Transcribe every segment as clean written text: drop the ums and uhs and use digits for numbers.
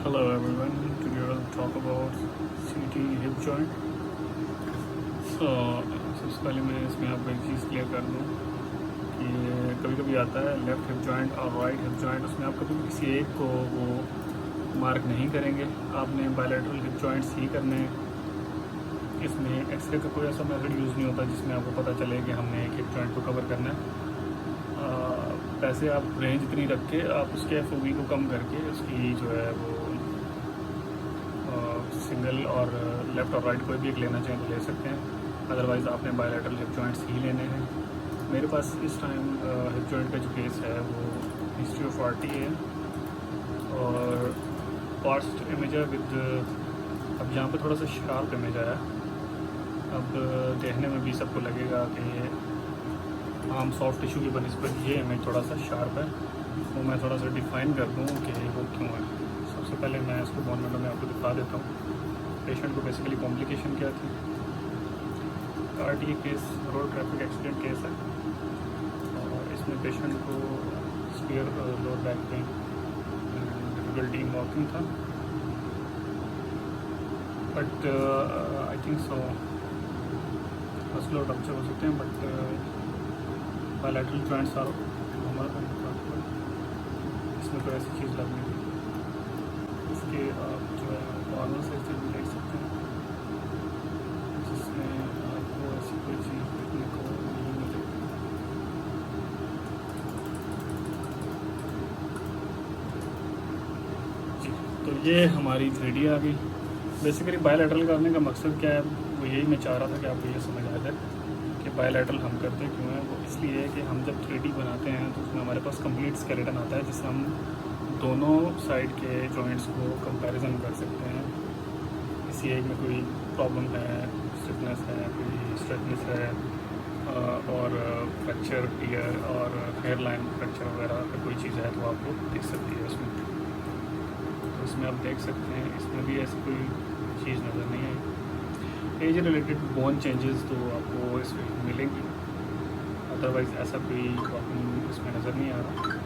Hello everyone, today we'll talk about CT hip joint. सबसे पहले मैं इसमें आपको एक चीज़ क्लियर कर दूँ कि कभी कभी आता है लेफ़्ट हिप जॉइंट और राइट हिप जॉइंट, उसमें आप कभी भी किसी एक को वो मार्क नहीं करेंगे, आपने बायलैटरल हिप जॉइंट्स ही करने हैं। इसमें एक्सरे का कोई ऐसा मेथड यूज़ नहीं होता जिसमें आपको पता चले कि हमने एक हिप जॉइंट को कवर करना है। वैसे आप रेंज इतनी रख के आप उसके FOV को कम करके उसकी जो है वो सिंगल और लेफ़्ट और राइट कोई भी एक लेना चाहें तो ले सकते हैं। अदरवाइज़ आपने बायलैटरल हिप जॉइंट्स ही लेने हैं। मेरे पास इस टाइम हिप जॉइंट का जो केस है वो हिस्ट्री ऑफ RT है और पास्ट इमेज है विद, अब यहाँ पे थोड़ा सा शार्प इमेज आया। अब देखने में भी सबको लगेगा कि आम सॉफ्ट टिश्यू की बनिस्बत ये इमेज थोड़ा सा शार्प है, तो मैं थोड़ा सा डिफ़ाइन कर दूँ कि वो क्यों है। सबसे पहले मैं इसको बोन मैरो में आपको दिखा देता हूँ पेशेंट को बेसिकली कॉम्प्लिकेशन क्या थी। RT case road traffic accident case है और इसमें पेशेंट को severe lower back pain, difficulty in walking था, but I think so muscular rupture हो सकते हैं, बट बायलैटरल जॉइंट्स आर इसमें कोई ऐसी चीज़ लगनी थी। इसके आप जो है नॉर्मल सेक्शन भी देख सकते हैं जिसमें आपको ऐसी कोई चीज़ देखने को नहीं मिलेगी। जी, तो ये हमारी 3D आ गई। बेसिकली बायलैटरल करने का मकसद क्या है, वो यही मैं चाह रहा था कि आपको ये समझ आ जाए कि बायलैटरल हम करते क्यों हैं। वो इसलिए है कि हम जब 3D बनाते हैं तो उसमें हमारे पास कंप्लीट स्केलेटन आता है जिससे हम दोनों साइड के जॉइंट्स को कंपैरिजन कर सकते हैं। किसी एक में कोई प्रॉब्लम है, स्टिफनेस है, कोई स्ट्रेचनेस है और फ्रैक्चर टीयर और हेयरलाइन फ्रैक्चर वगैरह अगर कोई चीज़ है तो आपको दिख सकती है उसमें। तो इसमें आप देख सकते हैं इसमें भी ऐसी कोई चीज़ नज़र नहीं आई। एज रिलेटेड बोन चेंजेस तो आपको इसमें मिलेंगी, अदरवाइज़ ऐसा कोई प्रॉब्लम इसमें नज़र नहीं आ रहा।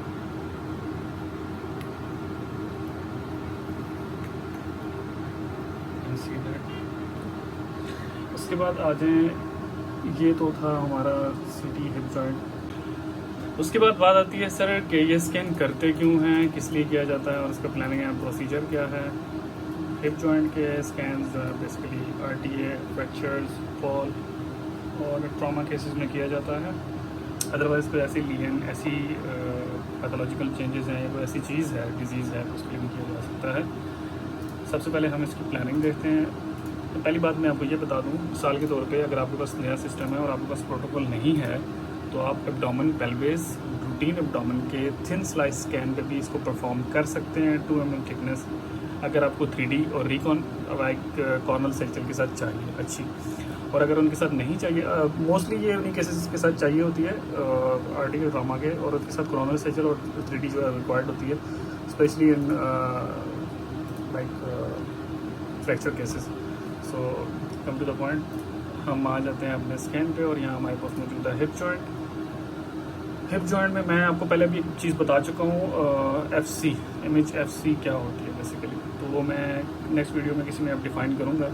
उसके बाद आ जाएँ, ये तो था हमारा CT हिप जॉइंट। उसके बाद बात आती है सर कि ये स्कैन करते क्यों हैं, किस लिए किया जाता है और उसका प्लानिंग एंड प्रोसीजर क्या है। हिप जॉइंट के scans basically RTA, fractures, fall और ट्रॉमा केसेस में किया जाता है। अदरवाइज़ कोई ऐसी लीन ऐसी पैथोलॉजिकल चेंजेस हैं या कोई ऐसी चीज़ है, डिजीज़ है, उसके लिए भी किया जा सकता है। सबसे पहले हम इसकी प्लानिंग देखते हैं। तो पहली बात मैं आपको ये बता दूं, मिसाल के तौर पे अगर आपके पास नया सिस्टम है और आपके पास प्रोटोकॉल नहीं है तो आप एब्डोमेन पेल्विस रूटीन एब्डोमेन के थिन स्लाइस स्कैन पे भी इसको परफॉर्म कर सकते हैं 2 mm थिकनेस, अगर आपको 3D और कॉर्नल सेक्शन के साथ चाहिए अच्छी। और अगर उनके साथ नहीं चाहिए, मोस्टली ये उन्हीं केसेस के साथ चाहिए होती है RT ट्रामा के, और उसके साथ कॉर्नल सेक्शन और 3D जो है रिक्वायर्ड होती है specially in fracture cases. So come to the point, हम आ जाते हैं अपने स्कैन पे और यहाँ हमारे पास मौजूद है हिप जॉइंट। हिप जॉइंट में मैं आपको पहले भी एक चीज़ बता चुका हूँ, FC इमेज FC क्या होती है बेसिकली, तो वो मैं नेक्स्ट वीडियो में किसी में अब डिफाइन करूँगा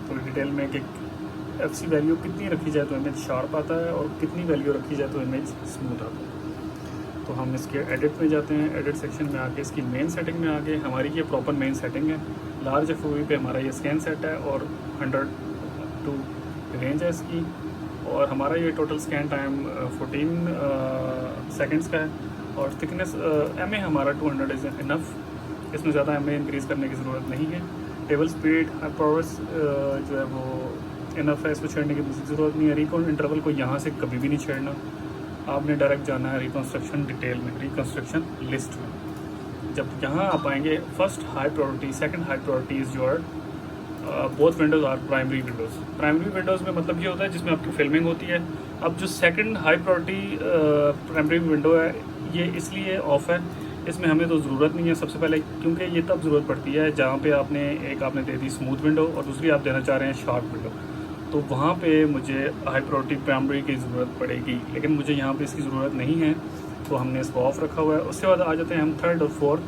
थोड़ी डिटेल में कि FC वैल्यू कितनी रखी जाए तो इमेज शार्प आता है और कितनी वैल्यू रखी जाए तो इमेज स्मूथ आता है। तो हम इसके एडिट में जाते हैं, एडिट सेक्शन में आके इसकी मेन सेटिंग में आके, हमारी ये प्रॉपर मेन सेटिंग है। लार्ज FOV पे हमारा ये स्कैन सेट है और 100 रेंज है इसकी, और हमारा ये टोटल स्कैन टाइम 14 सेकंड्स का है और थिकनेस MA हमारा 200 इज़ इनफ। इसमें ज़्यादा MA इंक्रीज़ करने की ज़रूरत नहीं है। टेबल स्पीड पावर्स जो है वो इनफ है, इसको छेड़ने की ज़रूरत नहीं है। रिकॉन इंटरवल को यहाँ से कभी भी नहीं छेड़ना, आपने डायरेक्ट जाना है रिकन्स्ट्रक्शन डिटेल में, रिकन्स्ट्रक्शन लिस्ट में। जब यहाँ आप आएंगे, first high priority, second high priority is your both windows are primary windows. Primary windows में मतलब ये होता है जिसमें आपकी फिल्मिंग होती है। अब जो second high priority primary window है ये इसलिए ऑफ है, इसमें हमें तो ज़रूरत नहीं है सबसे पहले, क्योंकि ये तब ज़रूरत पड़ती है जहाँ पे आपने दे दी स्मूथ विंडो और दूसरी आप देना चाह रहे हैं शार्प विंडो, तो वहाँ पे मुझे हाई प्रायोरिटी प्राइमरी की ज़रूरत पड़ेगी, लेकिन मुझे यहाँ पे इसकी ज़रूरत नहीं है तो हमने इसको ऑफ रखा हुआ है। उसके बाद आ जाते हैं हम थर्ड और फोर्थ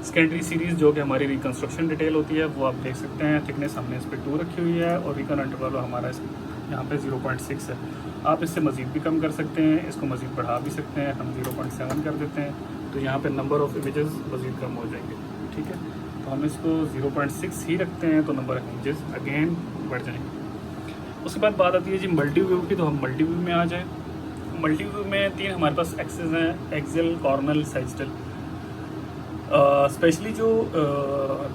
सेकेंडरी सीरीज़ जो कि हमारी रिकन्स्ट्रक्शन डिटेल होती है वो आप देख सकते हैं। थिकनेस हमने इस पर 2 रखी हुई है और रिकन इंटरवल हमारा यहाँ पे 0.6 है। आप इससे मज़ीद भी कम कर सकते हैं, इसको मज़ीद बढ़ा भी सकते हैं। हम 0.7 कर देते हैं तो यहाँ पे नंबर ऑफ़ इमेजेस मज़ीद कम हो जाएंगे, ठीक है। तो हम इसको 0.6 ही रखते हैं तो नंबर ऑफ़ इमेजेस अगेन बढ़ जाएंगे। उसके बाद बात आती है जी मल्टी व्यू की, तो हम मल्टी व्यू में आ जाएँ। मल्टी व्यू में 3 हमारे पास एक्सेस हैं, एक्सियल, कॉर्नल, साइजिटल। स्पेशली जो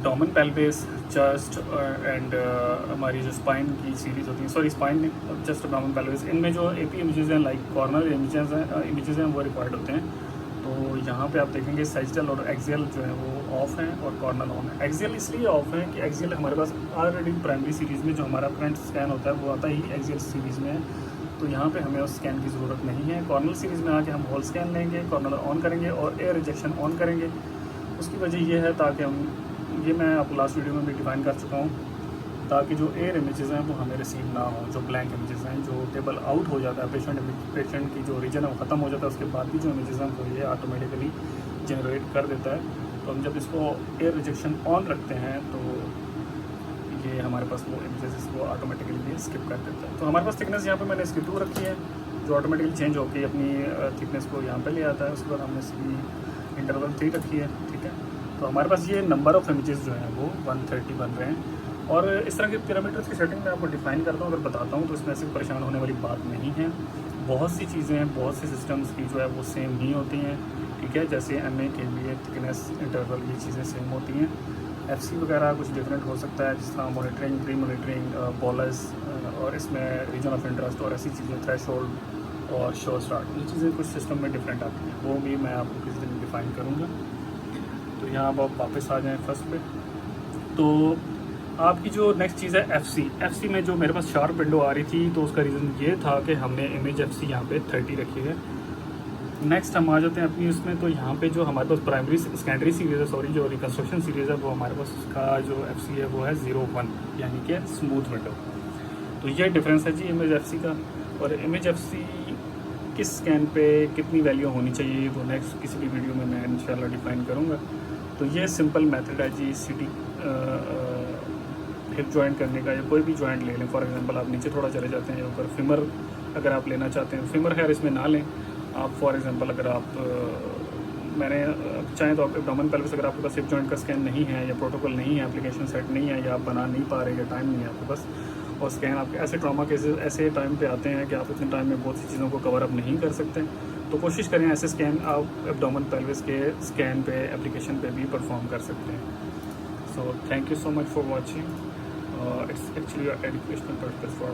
डोमेन, पेल्विस, चेस्ट एंड हमारी जो स्पाइन की सीरीज़ होती है, सॉरी स्पाइन नहीं, चेस्ट, डोमेन, पेल्विस, इनमें जो एपी इमेजेस हैं लाइक कॉर्नर इमेजेस हैं वो रिक्वायर्ड होते हैं। तो यहाँ पे आप देखेंगे साइजिटल और एक्सियल जो है वो ऑफ हैं और कॉर्नल ऑन है। एक्सियल इसलिए ऑफ है कि एक्सियल हमारे पास ऑलरेडी प्राइमरी सीरीज़ में जो हमारा फ्रंट स्कैन होता है वो आता ही एक्सियल सीरीज़ में है, तो यहाँ पे हमें उस स्कैन की ज़रूरत नहीं है। कॉर्नल सीरीज़ में आके हम होल स्कैन लेंगे, कॉर्नल ऑन करेंगे और एयर रिजेक्शन ऑन करेंगे। उसकी वजह ये है ताकि हम, ये मैं आपको लास्ट वीडियो में भी डिफाइन कर चुका हूँ, ताकि जो एयर इमेजेस हैं वो हमें रिसीव ना हो। जो ब्लैंक इमेजेस हैं, जो टेबल आउट हो जाता है, पेशेंट की जो रीजन है वो ख़त्म हो जाता है, उसके बाद भी जो इमेजेस हैं वो ये ऑटोमेटिकली जनरेट कर देता है। तो हम जब इसको एयर रिजेक्शन ऑन रखते हैं तो ये हमारे पास वो इमेजेस इसको ऑटोमेटिकली स्किप कर देता है। तो हमारे पास थिकनेस यहाँ पे मैंने इसकी 2 रखी है जो ऑटोमेटिकली चेंज होकर अपनी थिकनेस को यहाँ पे ले आता है। उसके बाद हमने इसकी इंटरवल 3 रखी है, ठीक है। तो हमारे पास ये नंबर ऑफ़ इमेजेस जो हैं वो 130 बन रहे हैं। और इस तरह के पैरामीटर्स की सेटिंग मैं आपको डिफाइन करता हूँ, अगर बताता हूँ तो इसमें ऐसे परेशान होने वाली बात नहीं है। बहुत सी चीज़ें हैं, बहुत से सिस्टम्स की जो है वो सेम ही होती हैं, ठीक है। जैसे MA के लिए थिकनेस, इंटरवल, ये चीज़ें सेम होती हैं। FC वगैरह कुछ डिफरेंट हो सकता है, जिस तरह मॉनिटरिंग, प्री मॉनिटरिंग, बॉलर्स और इसमें रीजन ऑफ इंटरेस्ट और ऐसी चीज़ें, थ्रेशोल्ड और शो स्टार्ट, ये चीज़ें कुछ सिस्टम में डिफरेंट आती हैं, वो भी मैं आपको किसी दिन डिफाइन करूँगा। तो यहाँ अब आप वापस आ जाएँ फर्स्ट पे। तो आपकी जो नेक्स्ट चीज़ है FC में जो मेरे पास शार्प विंडो आ रही थी तो उसका रीज़न ये था कि हमने इमेज FC यहाँ पे 30 रखी है। नेक्स्ट हम आ जाते हैं अपनी उसमें, तो यहाँ पे जो हमारे पास प्राइमरी सेकेंडरी सीरीज़ है, सॉरी जो रिकन्स्ट्रक्शन सीरीज़ है, वो हमारे पास उसका जो FC है वो है 01, यानी कि स्मूथ विंडो। तो ये डिफरेंस है जी इमेज FC का। और इमेज FC किस स्कैन पे कितनी वैल्यू होनी चाहिए वो नेक्स्ट किसी भी वीडियो में मैं इंशाल्लाह डिफाइन करूँगा। तो ये सिंपल मेथड है जी CD हिप जॉइंट करने का, या कोई भी जॉइंट ले लें। फॉर एग्जांपल आप नीचे थोड़ा चले जाते हैं, ऊपर फिमर अगर आप लेना चाहते हैं, फिमर खैर इसमें ना लें आप। फॉर एग्जांपल अगर आप मैंने चाहें तो आप एब्डोमेन पेल्विस, अगर आपके पास हिप जॉइंट का स्कैन नहीं है या प्रोटोकॉल नहीं है, एप्लीकेशन सेट नहीं है, या आप बना नहीं पा रहे या टाइम नहीं है आपके पास, और स्कैन आपके ऐसे ट्रॉमा केसेस ऐसे टाइम पे आते हैं कि आप इतने टाइम में बहुत सी चीज़ों को कवर अप नहीं कर सकते, तो कोशिश करें ऐसे स्कैन आप एब्डोमेन पेल्विस के स्कैन पे, एप्लीकेशन पे भी परफॉर्म कर सकते हैं। So thank you so much for watching. It's actually an educational purpose for